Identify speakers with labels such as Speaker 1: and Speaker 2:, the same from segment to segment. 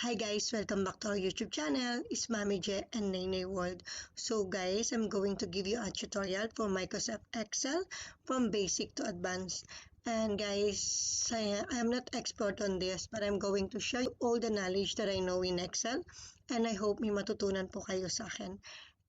Speaker 1: Hi guys, welcome back to our YouTube channel. It's Mami J and Neinei World. So guys, I'm going to give you a tutorial for Microsoft Excel from basic to advanced. And guys, I am not expert on this, but I'm going to show you all the knowledge that I know in Excel. And I hope may matutunan po kayo sa akin.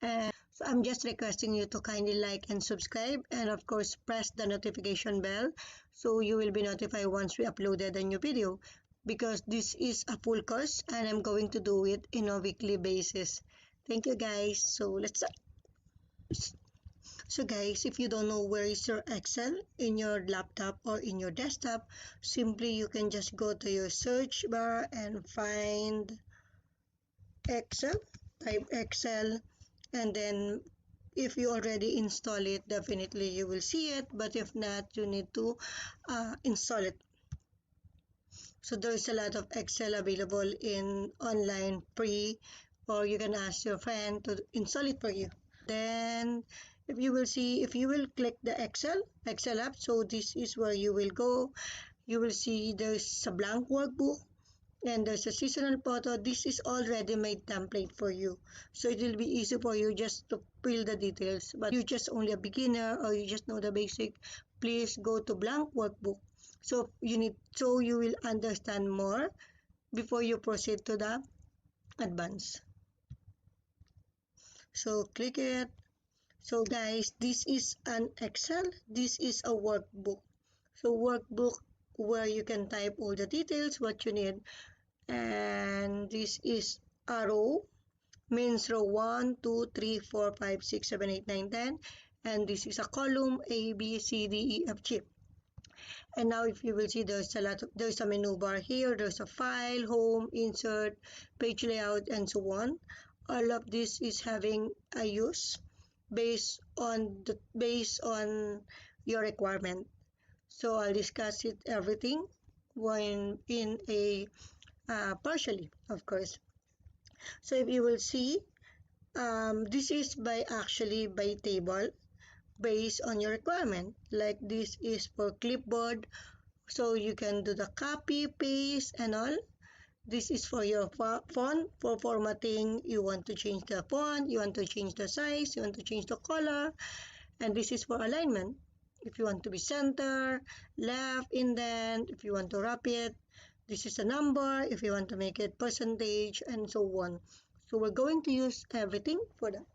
Speaker 1: And so I'm just requesting you to kindly like and subscribe, and of course press the notification bell so you will be notified once we uploaded a new video, because this is a full course and I'm going to do it in a weekly basis. Thank you guys. So let's start. So guys, if you don't know where is your Excel in your laptop or in your desktop, simply you can just go to your search bar and find Excel, type Excel, and then if you already install it, definitely you will see it, but if not, you need to install it. So there's a lot of Excel available in online free, or you can ask your friend to install it for you. Then if you will click the Excel app, so this is where you will go. You will see there's a blank workbook and there's a seasonal photo. This is already made template for you, so it will be easy for you just to fill the details. But you just only a beginner or you just know the basic, please go to blank workbook. So you will understand more before you proceed to the advanced. So click it. So guys, this is an Excel, this is a workbook. So workbook where you can type all the details what you need. And this is a row, means row 1, 2, 3, 4, 5, 6, 7, 8, 9, 10. And this is a column A, B, C, D, E, F, G. And now if you will see, there's a menu bar here, there's a file, home, insert, page layout, and so on. All of this is having a use based on your requirement. So I'll discuss it everything when in a partially, of course. So if you will see, this is by table based on your requirement. Like this is for clipboard, so you can do the copy, paste, and all. This is for your font, for formatting. You want to change the font, you want to change the size, you want to change the color. And this is for alignment. If you want to be center, left, indent, if you want to wrap it. This is a number, if you want to make it percentage, and so on. So we're going to use everything for that.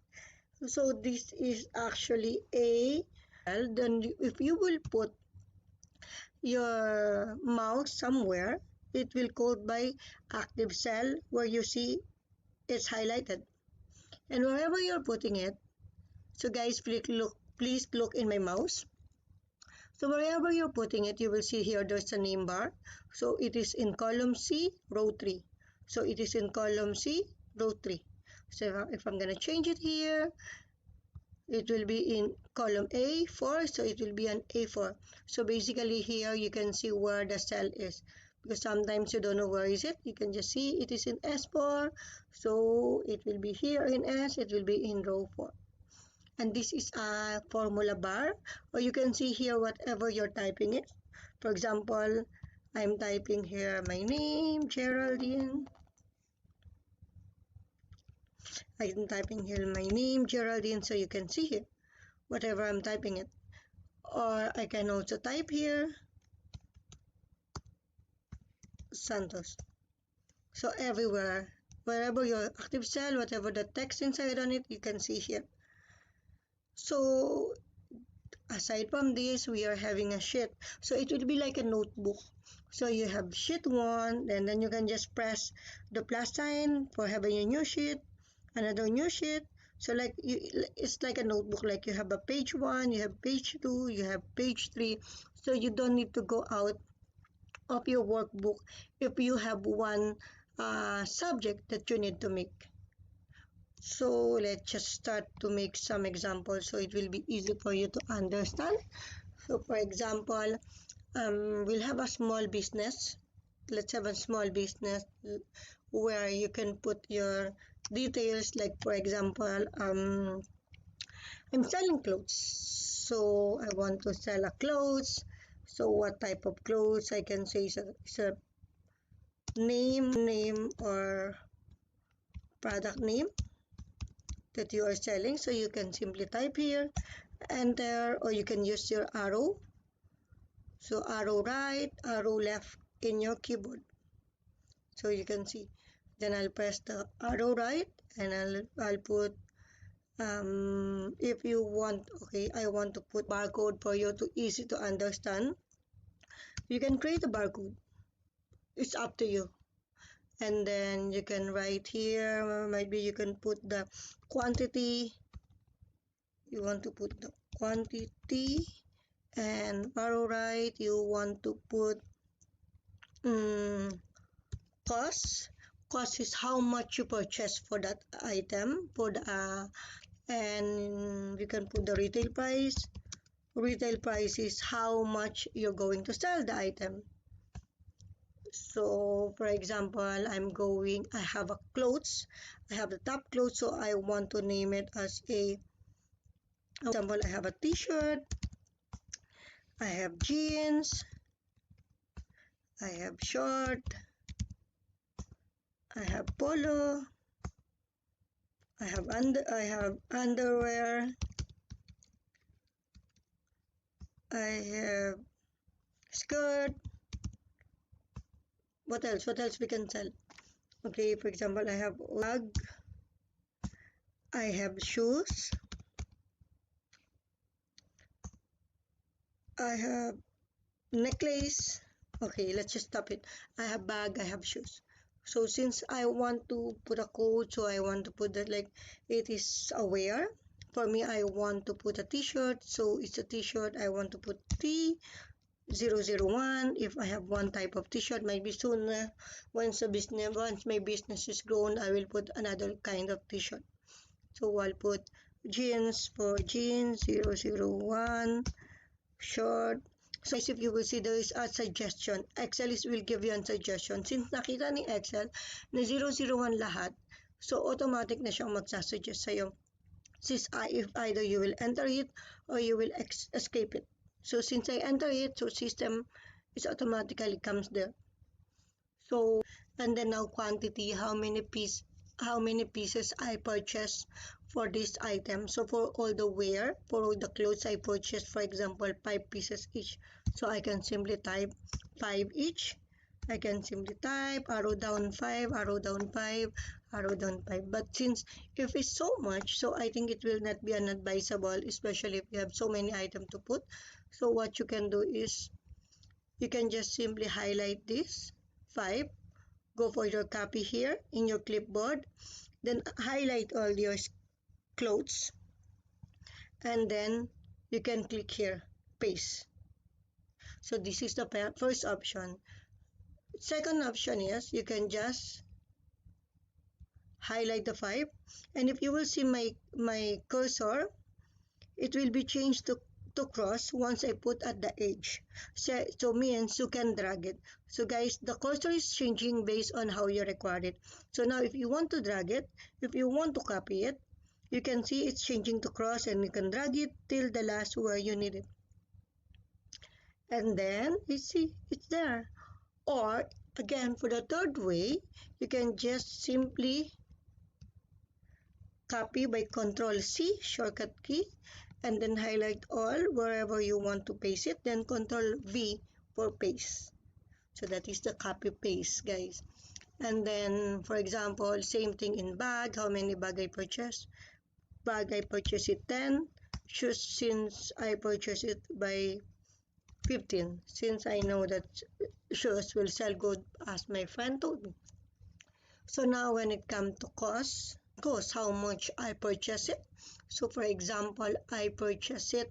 Speaker 1: So this is actually a, then if you will put your mouse somewhere, it will code by active cell where you see it's highlighted. And wherever you're putting it, so guys, please look in my mouse. So wherever you're putting it, you will see here there's a name bar. So it is in column C, row 3. So it is in column C, row 3. So if I'm going to change it here, it will be in column A4, so it will be an A4. So basically here you can see where the cell is, because sometimes you don't know where is it. You can just see it is in S4, so it will be here in S, it will be in row 4. And this is a formula bar, or you can see here whatever you're typing it. For example, I'm typing here my name, Geraldine. I'm typing here my name, Geraldine, so you can see here whatever I'm typing it. Or I can also type here Santos. So everywhere, wherever your active cell, whatever the text inside on it, you can see here. So aside from this, we are having a sheet. So it will be like a notebook. So you have sheet 1, and then you can just press the plus sign for having a new sheet, another new sheet. So it's like a notebook, like you have a page 1, you have page 2, you have page 3. So you don't need to go out of your workbook if you have one subject that you need to make. So let's just start to make some examples so it will be easy for you to understand. So for example, we'll have a small business. Let's have a small business where you can put your details, like for example, I'm selling clothes. So I want to sell a clothes. So what type of clothes? I can say is a name or product name that you are selling. So you can simply type here, enter, or you can use your arrow. So arrow right, arrow left in your keyboard. So you can see. Then I'll press the arrow right and I'll put if you want, okay, I want to put barcode for you to easy to understand. You can create a barcode. It's up to you. And then you can write here, maybe you can put the quantity. You want to put the quantity, and arrow right, you want to put cost. Cost is how much you purchase for that item, for the and you can put the retail price. Retail price is how much you're going to sell the item. So for example, I have a clothes, I have the top clothes, so I want to name it as a, for example, I have a t-shirt, I have jeans, I have short, I have polo, I have underwear, I have skirt. What else? What else we can sell? Okay, for example, I have bag, I have shoes, I have necklace. Okay, let's just stop it. I have bag, I have shoes. So since I want to put a code, so I want to put that like it is aware. For me, I want to put a t-shirt, so it's a t-shirt. I want to put T001. If I have one type of t-shirt, maybe soon once my business is grown, I will put another kind of t-shirt. So I'll put jeans for jeans 001 short. So guys, if you will see, there is a suggestion. Excel will give you a suggestion. Since nakita ni Excel na 001 lahat, so automatic na siyang magsasuggest sa'yo. If either you will enter it or you will escape it. So since I enter it, so system is automatically comes there. So and then now quantity, how many pieces I purchased for this item. So for all the wear, for all the clothes I purchased, for example, 5 pieces each. So I can simply type 5 each. I can simply type arrow down 5, arrow down 5, arrow down 5. But since if it's so much, so I think it will not be unadvisable, especially if you have so many items to put. So what you can do is you can just simply highlight this 5, go for your copy here in your clipboard, then highlight all your clothes, and then you can click here paste. So this is the first option. Second option is you can just highlight the 5, and if you will see my cursor, it will be changed to cross once I put at the edge. So means you can drag it. So guys, the cursor is changing based on how you require it. So now if you want to drag it, if you want to copy it, you can see it's changing to cross, and you can drag it till the last where you need it. And then you see it's there. Or again, for the third way, you can just simply copy by Control C, shortcut key, and then highlight all wherever you want to paste it, then Control V for paste. So that is the copy paste, guys. And then for example, same thing in bag, how many bag I purchased. Bag I purchased it 10. Shoes, since I purchased it by 15, since I know that shoes will sell good, as my friend told me. So now when it comes to cost, how much I purchase it. So for example, I purchase it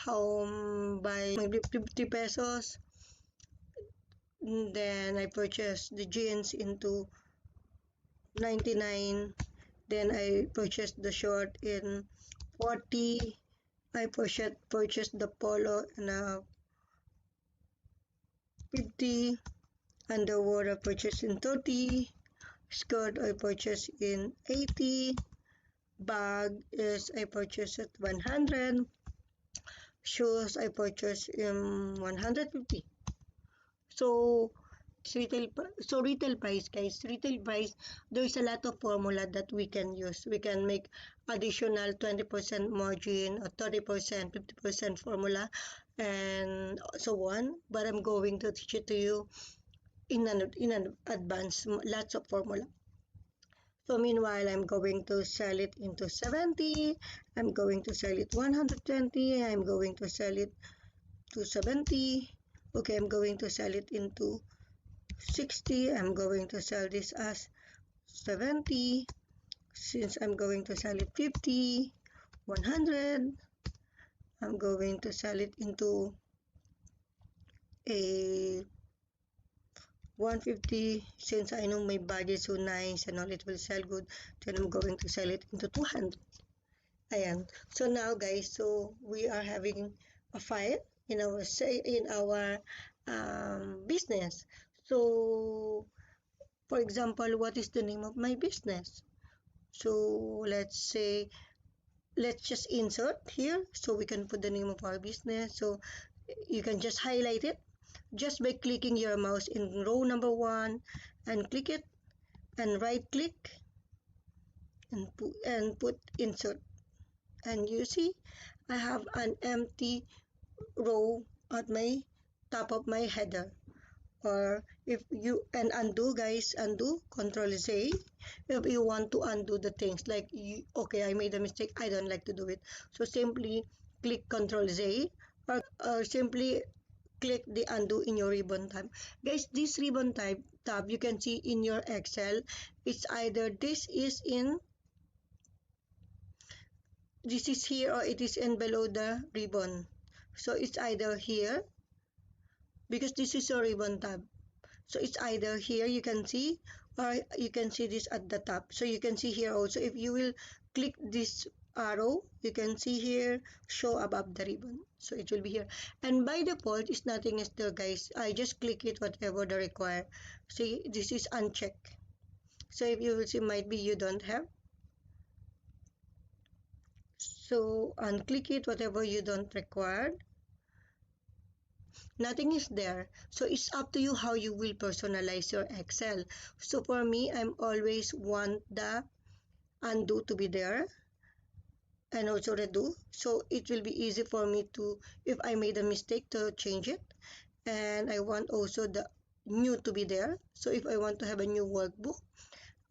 Speaker 1: by maybe 50 pesos. Then I purchased the jeans into 99. Then I purchased the short in 40. I purchased the polo in 50. Underwear I purchased in 30. Skirt I purchased in 80. Bag is I purchased at 100. Shoes I purchased in 150. So retail price, guys, retail price, there's a lot of formula that we can use. We can make additional 20% margin or 30%, 50% formula, and so on. But I'm going to teach it to you in an advance, lots of formula. So meanwhile, I'm going to sell it into 70. I'm going to sell it 120. I'm going to sell it to 70. Okay, I'm going to sell it into 60. I'm going to sell this as 70. Since I'm going to sell it 50, 100, I'm going to sell it into a 150. Since I know my budget is so nice and all, it will sell good, then I'm going to sell it into 200. Ayan. So now, guys, so we are having a file in our business. So for example, what is the name of my business? So let's just insert here, so we can put the name of our business. So you can just highlight it just by clicking your mouse in row number 1 and click it and right click and put insert, and you see I have an empty row at my top of my header. Or if you and undo, guys, undo, control Z if you want to undo the things like okay, I made a mistake, I don't like to do it, so simply click control Z, or simply click the undo in your ribbon tab. Guys, this ribbon tab you can see in your Excel, it's either this is here or it is in below the ribbon. So it's either here, because this is a ribbon tab. So it's either here you can see, or you can see this at the top. So you can see here also, if you will click this arrow, you can see here show above the ribbon. So it will be here. And by default, it's nothing is there, guys. I just click it whatever the require. See, this is unchecked. So if you will see, might be you don't have. So unclick it whatever you don't require. Nothing is there, so it's up to you how you will personalize your Excel. So for me, I'm always want the undo to be there and also redo, so it will be easy for me to, if I made a mistake, to change it. And I want also the new to be there, so if I want to have a new workbook,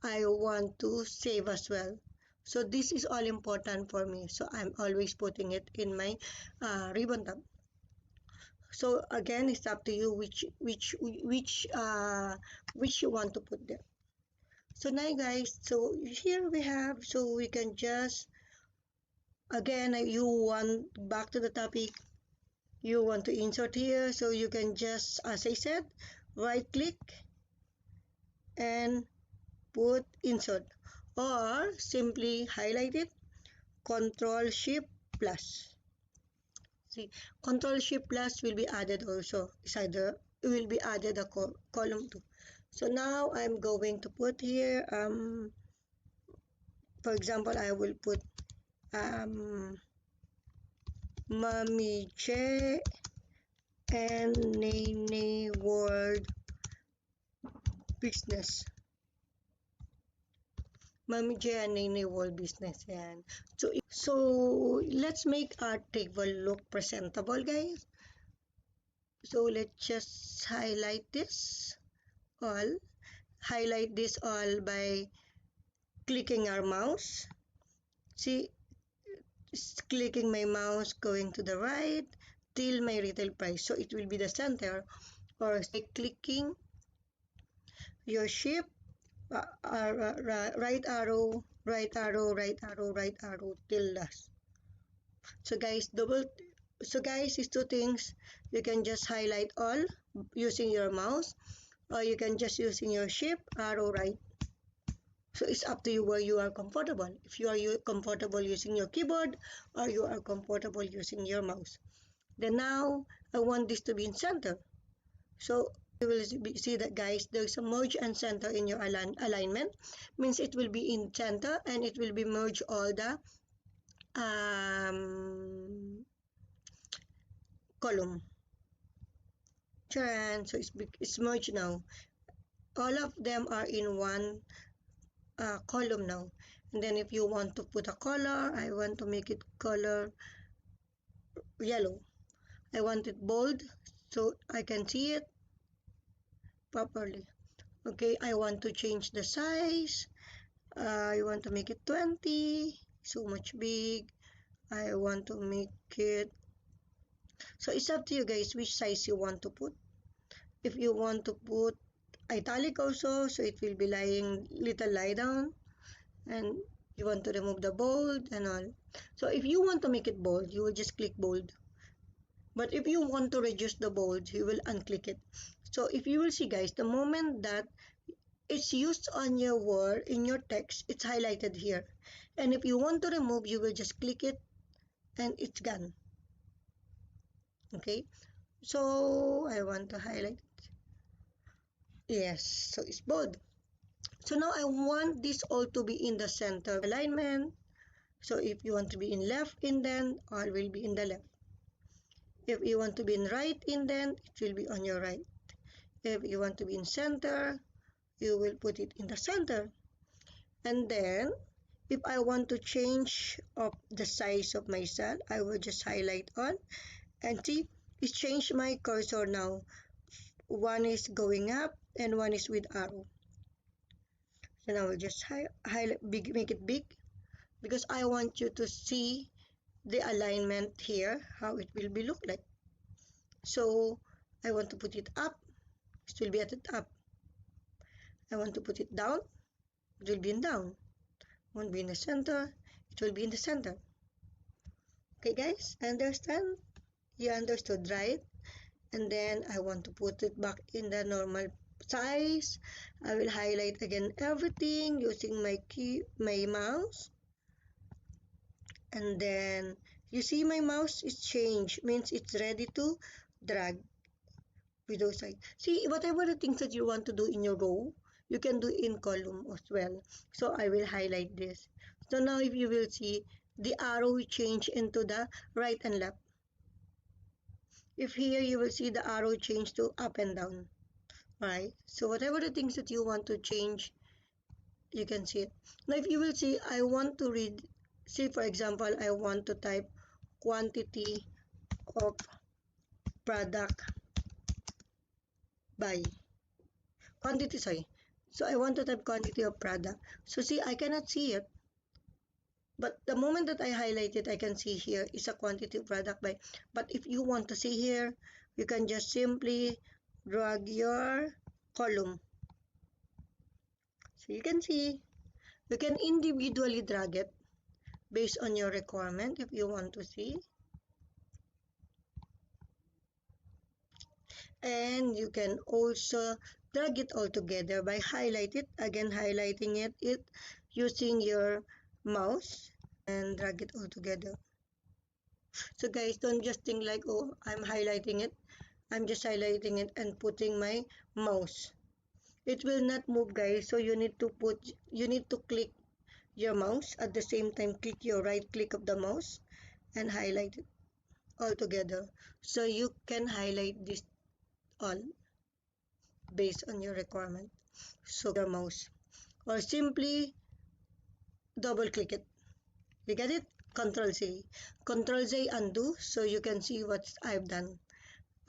Speaker 1: I want to save as well. So this is all important for me, so I'm always putting it in my ribbon tab. So again, it's up to you which you want to put there. So now, guys, so here we have, so we can just, again, you want back to the topic, you want to insert here, so you can just, as I said, right click and put insert, or simply highlight it, Control Shift plus. See, Control Shift plus will be added also. It's either it will be added a column 2. So now I'm going to put here, for example, I will put Mommy J and Neinei World Business. Mommy J and Neinei World Business. Yan. So let's make our table look presentable, guys. So let's just highlight this all by clicking our mouse. See, clicking my mouse, going to the right till my retail price, so it will be the center, or clicking your shift, right arrow, right arrow, right arrow, right arrow till last. So guys, these two things you can just highlight all using your mouse, or you can just using your shift arrow right. So it's up to you where you are comfortable. If you are comfortable using your keyboard, or you are comfortable using your mouse. Then now I want this to be in center. So you will see that, guys, there's a merge and center in your alignment. Means it will be in center and it will be merge all the column. Charan, so it's merged now. All of them are in one column now. And then if you want to put a color, I want to make it color yellow. I want it bold so I can see it properly. Okay, I want to change the size. I want to make it 20, so much big. I want to make it, so it's up to you guys which size you want to put. If you want to put italic also, so it will be lying little lie down, and you want to remove the bold and all. So if you want to make it bold, you will just click bold. But if you want to reduce the bold, you will unclick it. So if you will see guys, the moment that it's used on your word, in your text, it's highlighted here. And if you want to remove, you will just click it and it's gone. Okay, so I want to highlight it. Yes, so it's bold. So now I want this all to be in the center alignment. So if you want to be in left indent, all will be in the left. If you want to be in right indent, it will be on your right. If you want to be in center, you will put it in the center. And then if I want to change of the size of my cell, I will just highlight all and see it's changed my cursor now. One is going up and one is with arrow. So now I will just highlight big, make it big, because I want you to see the alignment here, how it will be look like. So I want to put it up, it will be at the top. I want to put it down, it will be in down. Won't be in the center, it will be in the center. Okay guys, understand? You understood, right? And then I want to put it back in the normal size. I will highlight again everything using my mouse. And then you see my mouse is changed, means it's ready to drag with those sides. See, whatever the things that you want to do in your row, you can do in column as well. So I will highlight this. So now if you will see, the arrow will change into the right and left. If here you will see the arrow change to up and down. Right, so whatever the things that you want to change, you can see it. Now if you will see, I want to read, say for example, I want to type quantity of product by quantity, sorry, so I want to type quantity of product. So see, I cannot see it, but the moment that I highlight it, I can see here is a quantity of product by. But if you want to see here, you can just simply drag your column, so you can see. You can individually drag it based on your requirement if you want to see. And you can also drag it all together by highlighting it using your mouse and drag it all together. So guys, don't just think like, oh, I'm highlighting it. I'm just highlighting it and putting my mouse. It will not move guys, so you need to click your mouse at the same time, click your right click of the mouse and highlight it all together, so you can highlight this all based on your requirement. So your mouse or simply double click it. You get it? Control Z undo, so you can see what I've done.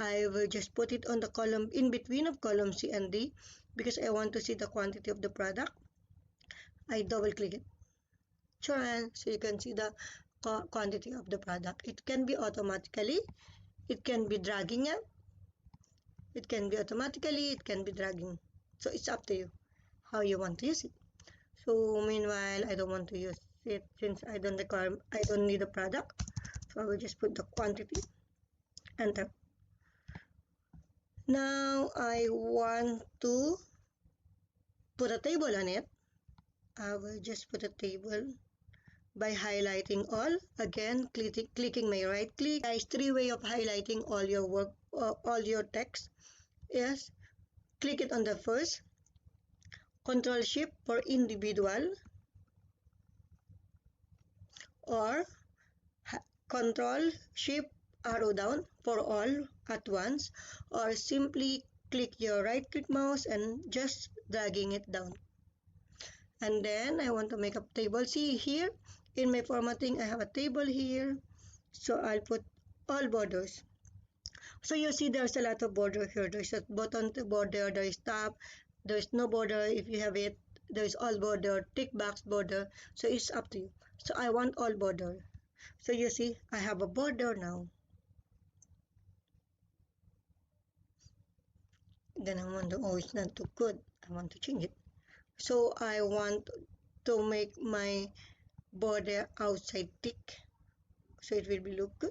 Speaker 1: I will just put it on the column in between of column C and D because I want to see the quantity of the product. I double click it, sure, so you can see the quantity of the product. It can be automatically, it can be dragging it. It can be automatically, it can be dragging. So it's up to you how you want to use it. So meanwhile, I don't want to use it since I don't need a product. So I will just put the quantity, enter. Now I want to put a table on it. I will just put a table by highlighting all. Again, clicking my right click. Guys, three way of highlighting all your work, all your text. Yes, click it on the first. Control Shift for individual, or Control Shift arrow down for all at once, or simply click your right click mouse and just dragging it down. And then I want to make a table. See here in my formatting I have a table here, so I'll put all borders. So you see there's a lot of border here. There's a button border, there is tab, there's no border if you have it, there's all border, tick box border, so it's up to you. So I want all border. So you see I have a border now. Then I want to, oh, it's not too good, I want to change it. So I want to make my border outside tick, so it will be look good.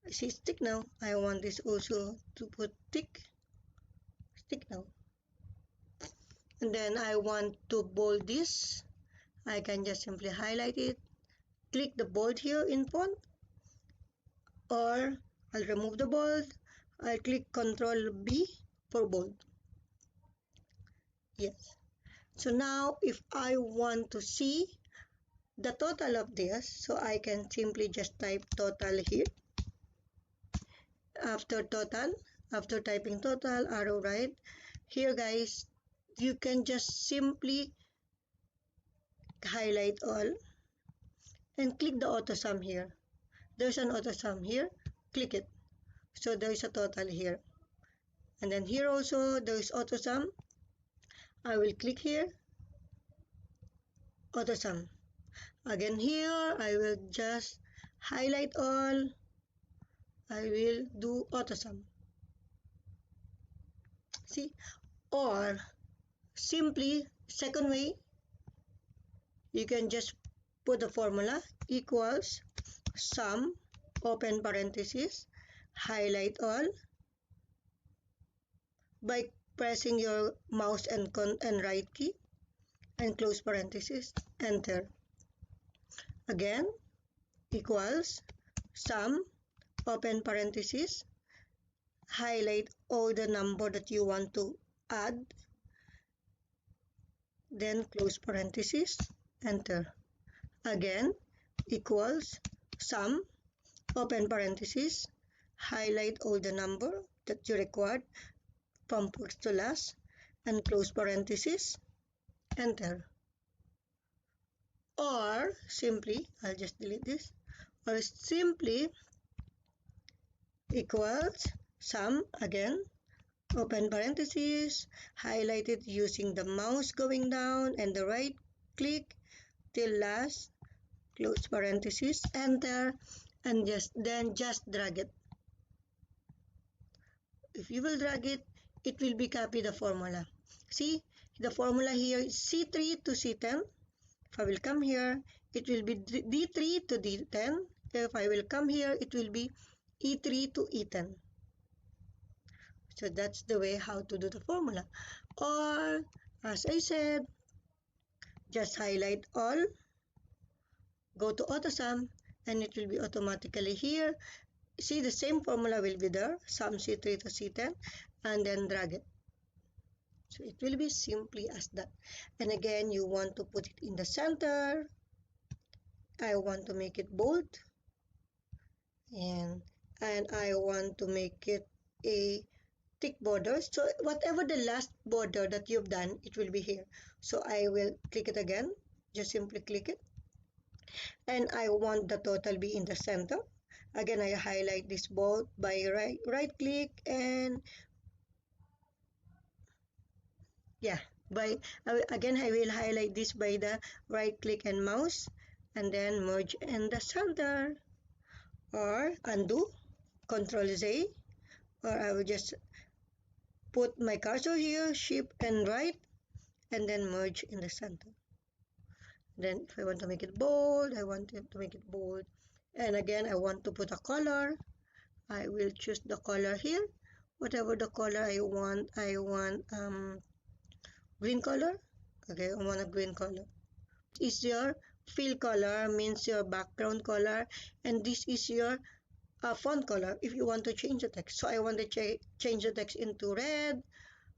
Speaker 1: I see stick now. I want this also to put tick, stick now. And then I want to bold this. I can just simply highlight it, click the bold here in font, or I'll remove the bold. I'll click Ctrl B for bold. Yes. So now if I want to see the total of this, so I can simply just type total here. After total, after typing total, arrow right, here guys, you can just simply highlight all and click the auto sum here. There's an auto sum here, click it. So there is a total here. And then here also there is auto sum. I will click here, auto sum. Again here I will just highlight all. I will do auto sum. See, or simply second way, you can just put the formula equals sum, open parenthesis, highlight all by pressing your mouse and right key and close parenthesis, enter. Again equals sum, open parenthesis, highlight all the number that you want to add, then close parenthesis, enter. Again equals sum, open parenthesis, highlight all the number that you required from first to last, and close parenthesis, enter. Or simply, I'll just delete this, or simply equals sum, again open parenthesis, highlight it using the mouse going down and the right click till last, close parenthesis, enter, and just drag it. If you will drag it, it will be copy the formula. See, the formula here is C3 to C10. If I will come here, it will be D3 to D10. If I will come here, it will be E3 to E10. So that's the way how to do the formula. Or, as I said, just highlight all, go to AutoSum, and it will be automatically here. See, the same formula will be there, sum C3 to C10, and then drag it. So it will be simply as that. And again, you want to put it in the center. I want to make it bold. And I want to make it a thick border. So whatever the last border that you've done, it will be here. So I will click it again. Just simply click it. And I want the total be in the center. Again, I highlight this bold by right click and yeah, again I will highlight this by the right click and mouse and then merge in the center, or undo, Control Z, or I will just put my cursor here, shift and right, and then merge in the center. Then if I want to make it bold, I want to make it bold. And again, I want to put a color. I will choose the color here. Whatever the color I want green color. Okay, I want a green color. This is your fill color, means your background color, and this is your font color if you want to change the text. So I want to change the text into red,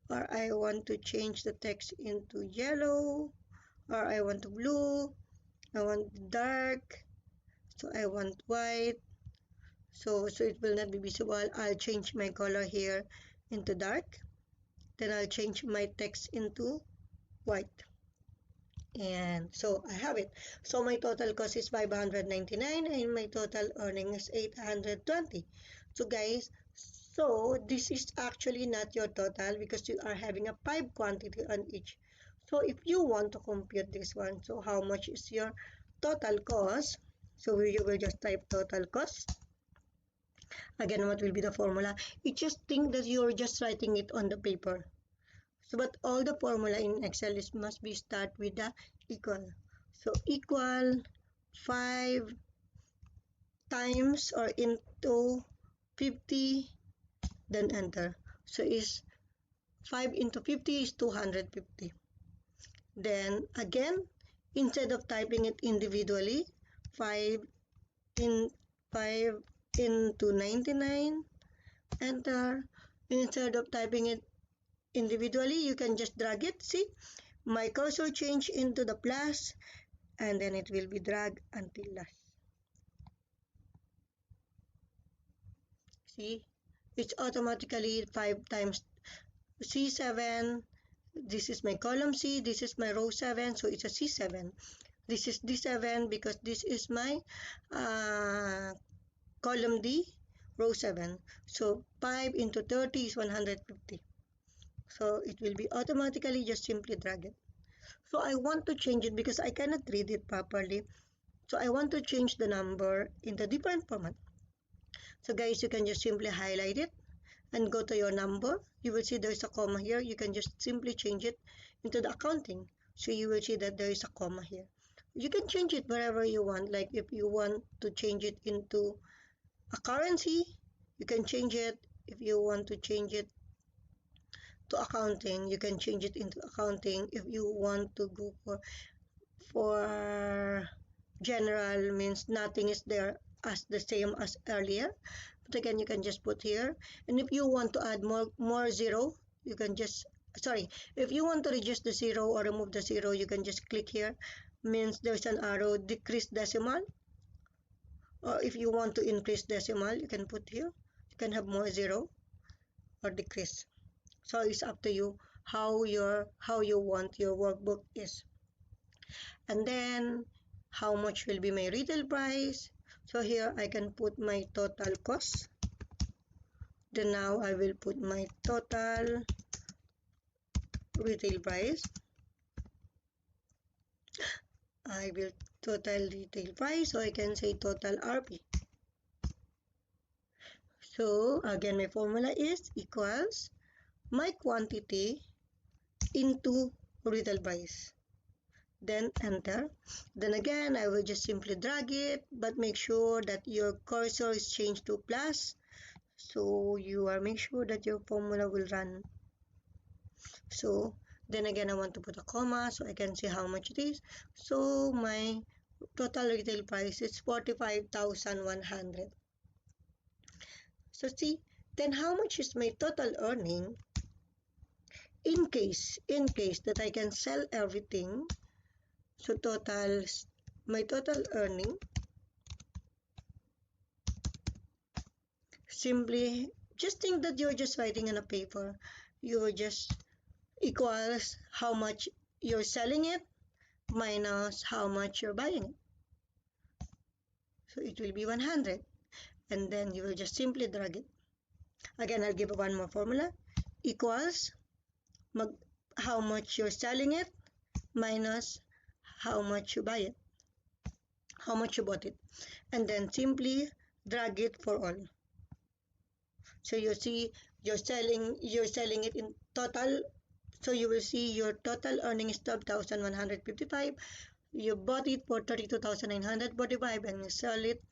Speaker 1: or I want to change the text into yellow, or I want to blue, I want dark, so I want white, so it will not be visible. I'll change my color here into dark, then I'll change my text into white, and so I have it. So my total cost is 599 and my total earning is 820. So guys, so this is actually not your total because you are having a 5 quantity on each. So if you want to compute this one, so how much is your total cost? So you will just type total cost. Again, what will be the formula? You just think that you're just writing it on the paper. So, but all the formula in Excel is must be start with the equal. So equal 5 times or into 50, then enter. So is 5 into 50 is 250. Then again, instead of typing it individually, 5 in 5 into 99, enter. Instead of typing it individually, you can just drag it. See, my cursor change into the plus, and then it will be dragged until last. See, it's automatically 5 times C7. This is my column C, this is my row 7, so it's a C7. This is D7 because this is my column D, row 7. So 5 into 30 is 150. So it will be automatically, just simply drag it. So I want to change it because I cannot read it properly. So I want to change the number in the different format. So guys, you can just simply highlight it and go to your number. You will see there's a comma here. You can just simply change it into the accounting. So you will see that there is a comma here. You can change it wherever you want. Like if you want to change it into a currency, you can change it. If you want to change it to accounting, you can change it into accounting. If you want to go for general, means nothing is there as the same as earlier, but again you can just put here. And if you want to add more zero, you can just, sorry, if you want to reduce the zero or remove the zero, you can just click here, means there's an arrow, decrease decimal. Or if you want to increase decimal, you can put here, you can have more zero or decrease. So it's up to you how you want your workbook is. And then how much will be my retail price? So here I can put my total cost. Then now I will put my total retail price. I will total retail price, so I can say total RP. So again, my formula is equals my quantity into retail price. Then enter. Then again, I will just simply drag it, but make sure that your cursor is changed to plus. So you are make sure that your formula will run. So then again, I want to put a comma so I can see how much it is. So my total retail price is 45,100. So see, then how much is my total earning in case that I can sell everything. So my total earning, simply just think that you're just writing on a paper. You're just equals how much you're selling it minus how much you're buying it. So it will be 100. And then you will just simply drag it. Again, I'll give one more formula. Equals how much you're selling it minus how much you buy it. How much you bought it. And then simply drag it for all. So you see you're selling it in total. So you will see your total earning is 12,155. You bought it for 32,945 and you sell it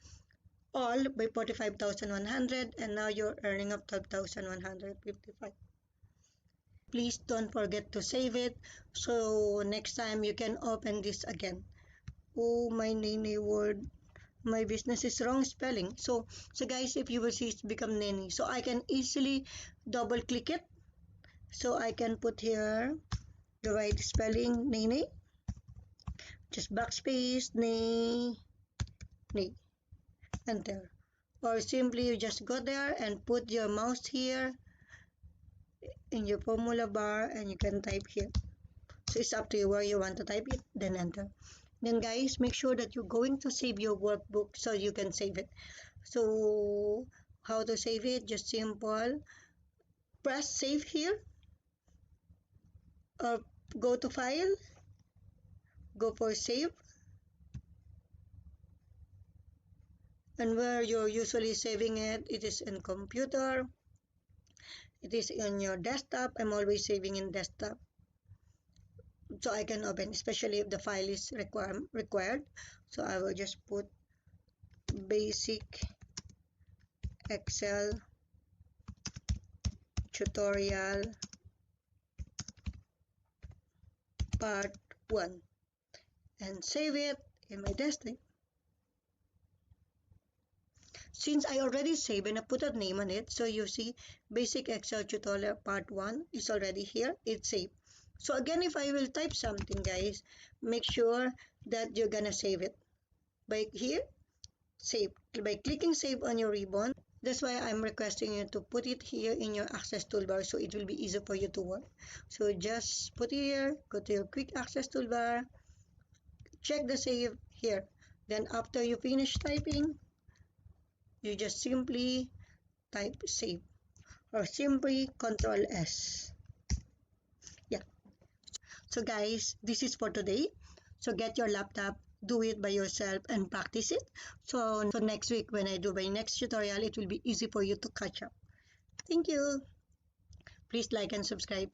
Speaker 1: all by 45,100, and now you're earning up 12,155. Please don't forget to save it so next time you can open this again. Oh, my Neinei word. My business is wrong spelling. So guys, if you will see, it's become Neinei. So I can easily double click it. So I can put here the right spelling, Neinei. Just backspace, Neinei, enter. or simply you just go there and put your mouse here in your formula bar and you can type here. So it's up to you where you want to type it, then enter. Then guys, make sure that you're going to save your workbook so you can save it. So how to save it? Just simple. Press save here or go to file, go for save, and where you're usually saving it, it is in computer, it is on your desktop. I'm always saving in desktop so I can open, especially if the file is required. So I will just put basic Excel tutorial part 1 and save it in my desktop. Since I already saved and I put a name on it, so you see basic Excel tutorial part 1 is already here, it's saved. So again, if I will type something guys, make sure that you're gonna save it by here, save, by clicking save on your ribbon. That's why I'm requesting you to put it here in your access toolbar so it will be easy for you to work. So just put it here, go to your quick access toolbar, check the save here. Then after you finish typing, you just simply type save or simply Control S. Yeah. So guys, this is for today. So get your laptop, do it by yourself and practice it. So next week when I do my next tutorial, it will be easy for you to catch up. Thank you. Please like and subscribe.